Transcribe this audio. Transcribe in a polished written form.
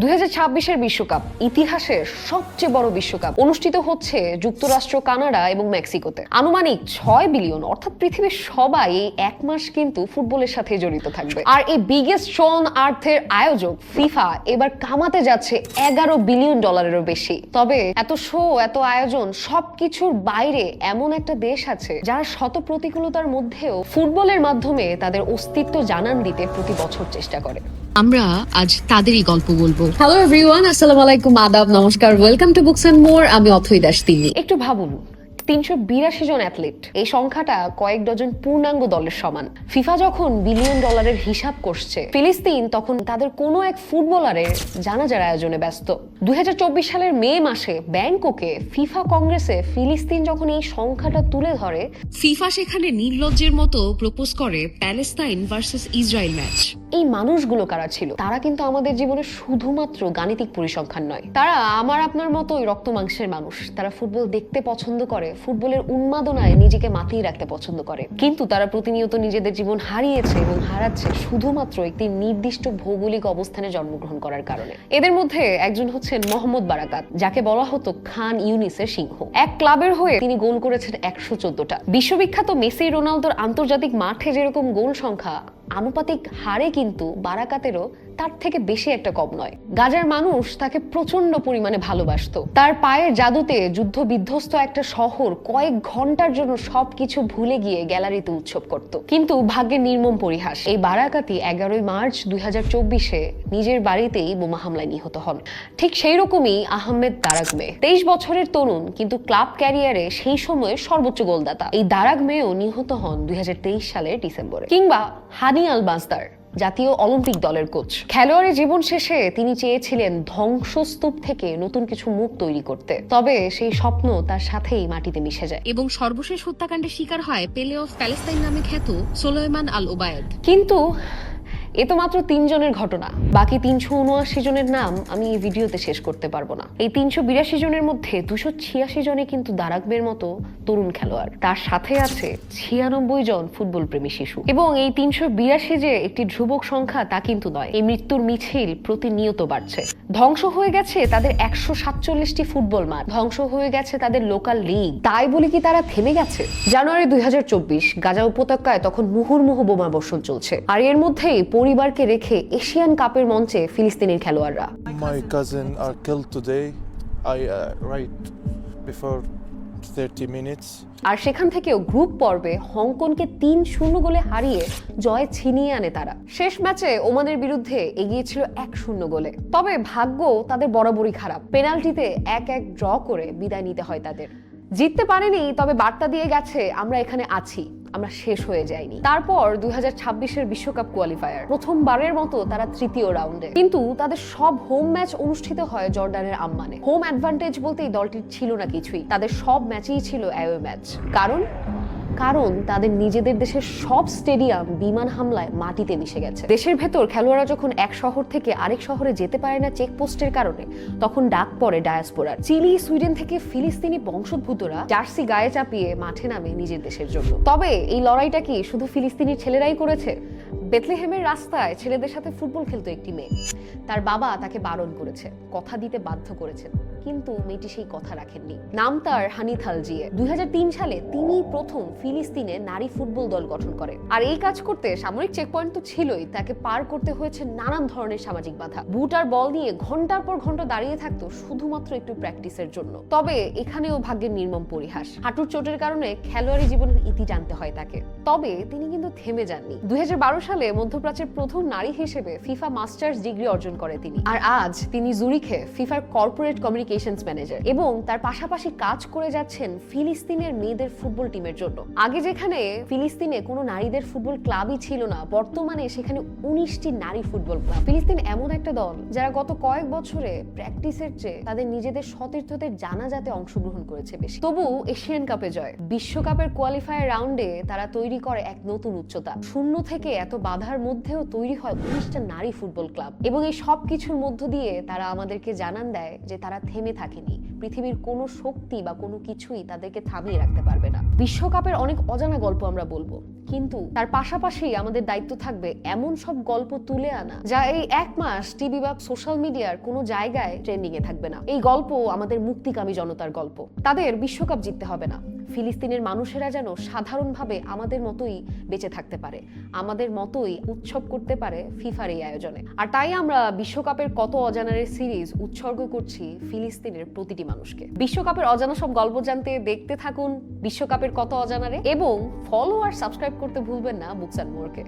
2026-এর বিশ্বকাপ ইতিহাসের সবচেয়ে বড় বিশ্বকাপ অনুষ্ঠিত হচ্ছে যুক্তরাষ্ট্র, কানাডা এবং মেক্সিকোতে। আনুমানিক 6 বিলিয়ন অর্থাৎ পৃথিবীর সবাই এই এক মাস কিন্তু ফুটবলের সাথে জড়িত থাকবে। আর এই বিগেস্ট শো অন আর্থের আয়োজক ফিফা এবার কামাতে যাচ্ছে 11 বিলিয়ন ডলারেরও বেশি। তবে এত শো, এত আয়োজন সবকিছুর বাইরে এমন একটা দেশ আছে যারা শত প্রতিকূলতার মধ্যেও ফুটবলের মাধ্যমে তাদের অস্তিত্ব জানান দিতে প্রতি বছর চেষ্টা করে। আমরা আজ তাদেরই গল্প বলবো। হ্যালো এভরিওয়ান, আসসালামু আলাইকুম, আদাব, নমস্কার, welcome to Books and More. আমি অথৈ দাস তিন্নি। একটু ভাবুন, 382 জন অ্যাথলিট, এই সংখ্যাটা কয়েক ডজন পূর্ণাঙ্গ দলের সমান। ফিফা যখন বিলিয়ন ডলারের হিসাব করছে, ফিলিস্তিন তখন তাদের কোনো এক ফুটবলারের জানাজার আয়োজনে ব্যস্ত। 2024 সালের মে মাসে ব্যাংককে ফিফা কংগ্রেসে ফিলিস্তিন যখন এই সংখ্যাটা তুলে ধরে, ফিফা সেখানে নির্লজ্জের মতো প্রপোজ করে প্যালেস্তাইন ভার্সেস ইসরায়েল ম্যাচ। এই মানুষগুলো কারা ছিল? তারা কিন্তু আমাদের জীবনে শুধুমাত্র গাণিতিক পরিসংখ্যান নয়, তারা আমার আপনার মতোই রক্ত মাংসের মানুষ। তারা ফুটবল দেখতে পছন্দ করে, ফুটবলের উন্মাদনায় নিজেকে মাতিয়ে রাখতে পছন্দ করে, কিন্তু তারা প্রতিনিয়ত নিজেদের জীবন হারিয়েছে এবং হারাচ্ছে শুধুমাত্র একটি নির্দিষ্ট ভৌগোলিক অবস্থানে জন্মগ্রহণ করার কারণে। এদের মধ্যে একজন হচ্ছেন মোহাম্মদ বারাকাত, যাকে বলা হতো খান ইউনিসের সিংহ। এক ক্লাবের হয়ে তিনি গোল করেছেন 114টা। বিশ্ববিখ্যাত মেসি, রোনালদোর আন্তর্জাতিক মাঠে যেরকম গোল সংখ্যা, আনুপাতিক হারে কিন্তু বারাকাতেরও তার থেকে বেশি একটা কম নয়। গাজার মানুষ তাকে প্রচন্ড পরিমাণে ভালোবাসতো। তার পায়ের জাদুতে যুদ্ধ বিধ্বস্ত একটা শহর কয়েক ঘন্টার জন্য সবকিছু ভুলে গিয়ে গ্যালারিতে উৎসব করত। কিন্তু ভাগ্যের নির্মম পরিহাস, এই বারাকাতই 11 মার্চ 2024-এ নিজের বাড়িতেই বোমা হামলায় নিহত হন। ঠিক সেই রকমই আহমেদ দারাগমে, 23 বছরের তরুণ কিন্তু ক্লাব ক্যারিয়ারে সেই সময়ে সর্বোচ্চ গোলদাতা। এই দারাগমেও নিহত হন 2023 সালের ডিসেম্বরে। কিংবা হানি আল বাজদার, জাতীয় অলিম্পিক দলের কোচ। খেলোয়াড়ি জীবন শেষে তিনি চেয়েছিলেন ধ্বংসস্তূপ থেকে নতুন কিছু মুখ তৈরি করতে, তবে সেই স্বপ্ন তার সাথেই মাটিতে মিশে যায়। এবং সর্বশেষ হত্যাকাণ্ডের শিকার হয় পেলে অফ প্যালেস্তাইন নামে খ্যাত সোলাইমান আল ওবায়েদ। কিন্তু এ তো মাত্র 3 জনের ঘটনা। বাকি 379 জনের নাম আমি এই ভিডিওতে শেষ করতে পারবো না। এই 382 জনের মধ্যে 286 জনে কিন্তু দারাগমের মতো তরুণ খেলোয়াড়। তার সাথে আছে 96 জন ফুটবল প্রেমী শিশু। এবং এই 382 যে একটি ধ্রুবক সংখ্যা তা কিন্তু নয়। এই মৃত্যুর মিছিল প্রতিনিয়ত বাড়ছে। ধ্বংস হয়ে গেছে তাদের 147টি ফুটবল মাঠ, ধ্বংস হয়ে গেছে তাদের লোকাল লিগ। তাই বলে কি তারা থেমে গেছে? জানুয়ারি 2024 গাজা উপত্যকায় তখন মুহুর্মুহু বোমা বর্ষণ চলছে। আর এর মধ্যেই পরিবারকে রেখে এশিয়ান কাপের মঞ্চে ফিলিস্তিনের খেলোয়াড়রা। My cousin are killed today. Right before 30 minutes. আর সেখান থেকেও গ্রুপ পর্বে হংকংকে 3-0 গোলে হারিয়ে জয় ছিনিয়ে আনে তারা। শেষ ম্যাচে ওমানের বিরুদ্ধে এগিয়েছিল 1-0 গোলে। তবে ভাগ্য তাদের বরাবরই খারাপ। পেনাল্টিতে 1-1 ড্র করে বিদায় নিতে হয় তাদের। জিততে পারেনি, তবে বার্তা দিয়ে গেছে আমরা এখানে আছি, আমরা শেষ হয়ে যাইনি। তারপর 2026-এর বিশ্বকাপ কোয়ালিফায়ার, প্রথমবারের মতো তারা তৃতীয় রাউন্ডে। কিন্তু তাদের সব হোম ম্যাচ অনুষ্ঠিত হয় জর্ডানের আম্মানে। হোম অ্যাডভান্টেজ বলতে এই দলটির ছিল না কিছুই। তাদের সব ম্যাচই ছিল অ্যাওয়ে ম্যাচ। কারণ তাদের নিজেদের দেশের সব স্টেডিয়াম বিমান হামলায় মাটিতে মিশে গেছে। দেশের ভেতর খেলোয়াড়রা যখন এক শহর থেকে আরেক শহরে যেতে পারে না চেকপোস্টের কারণে, তখন ডাক পড়ে ডায়াসপোরার। চিলি, সুইডেন থেকে ফিলিস্তিনি বংশোদ্ভূতরা জার্সি গায়ে চাপিয়ে মাঠে নামে নিজের দেশের জন্য। তবে এই লড়াইটা কি শুধু ফিলিস্তিনি ছেলেরাই করেছে? বেথলেহেমের রাস্তায় ছেলেদের সাথে ফুটবল খেলতো একটি মেয়ে। তার বাবা তাকে বারণ করেছে, কথা দিতে বাধ্য করেছেন, কিন্তু মেয়েটি সেই কথা রাখেননি। নাম তার হানিত আলজিয়ে। 2003 সালে তিনি প্রথম ফিলিস্তিনে নারী ফুটবল দল গঠন করে। আর এই কাজ করতে সামরিক চেকপয়েন্ট তো ছিলই, তাকে পার করতে হয়েছে নানান ধরনের সামাজিক বাধা। বুট আর বল নিয়ে ঘন্টার পর ঘন্টা দাঁড়িয়ে থাকতো শুধুমাত্র একটু প্র্যাকটিসের জন্য। তবে এখানেও ভাগ্যের নির্মম পরিহাস। হাঁটুর চোটের কারণে খেলোয়াড়ি জীবনের ইতি টানতে হয় তাকে। তবে তিনি কিন্তু থেমে যাননি। 2012 সালে মধ্যপ্রাচ্যের প্রথম নারী হিসেবে ফিফা মাস্টার্স ডিগ্রি অর্জন করে তিনি। আর আজ তিনি জুরিখে ফিফার কর্পোরেট কমিউনিকেশনস ম্যানেজার, এবং তার পাশাপাশি কাজ করে যাচ্ছেন ফিলিস্তিনের মেয়েদের ফুটবল টিমের জন্য। আগে যেখানে ফিলিস্তিনে কোনো নারীদের ফুটবল ক্লাবই ছিল না, বর্তমানে সেখানে 19টি নারী ফুটবল ক্লাব। ফিলিস্তিন এমন একটা দল যারা গত কয়েক বছরে প্র্যাকটিসের চেয়ে তাদের নিজেদের সতীর্থদের জানাজাতে অংশগ্রহণ করেছে বেশি। তবু এশিয়ান কাপে জয়, বিশ্বকাপের কোয়ালিফায়ার রাউন্ডে তারা তৈরি করে এক নতুন উচ্চতা। শূন্য থেকে এত বাধার মধ্যেও তৈরি হয় 19টা নারী ফুটবল ক্লাব। এবং এই সব কিছুর মধ্য দিয়ে তারা আমাদেরকে জানান দেয় যে তারা থেমে থাকেনি। পৃথিবীর কোনো শক্তি বা কোনো কিছুই তাদেরকে থামিয়ে রাখতে পারবে না। বিশ্বকাপের অনেক অজানা গল্প আমরা বলবো, কিন্তু তার পাশাপাশি আমাদের দায়িত্ব থাকবে এমন সব গল্প তুলে আনা যা এই 1 মাস টিভি বা সোশ্যাল মিডিয়ার কোনো জায়গায় ট্রেন্ডিং এ থাকবে না। এই গল্প আমাদের মুক্তিকামী জনতার গল্প। তাদের বিশ্বকাপ জিততে হবে না, ফিলিস্তিনের মানুষেরা যেন সাধারণভাবে আমাদের মতোই বেঁচে থাকতে পারে, আমাদের মতোই উৎসব করতে পারে ফিফার এই আয়োজনে। আর তাই আমরা বিশ্বকাপের কত অজানার সিরিজ উৎসর্গ করছি ফিলিস্তিনের প্রতিটি মানুষকে। বিশ্বকাপের অজানা সব গল্প জানতে দেখতে থাকুন বিশ্বকাপের কত অজানারে, এবং ফলো আর সাবস্ক্রাইব করতে ভুলবেন না বুকস অ্যান্ড মোরকে।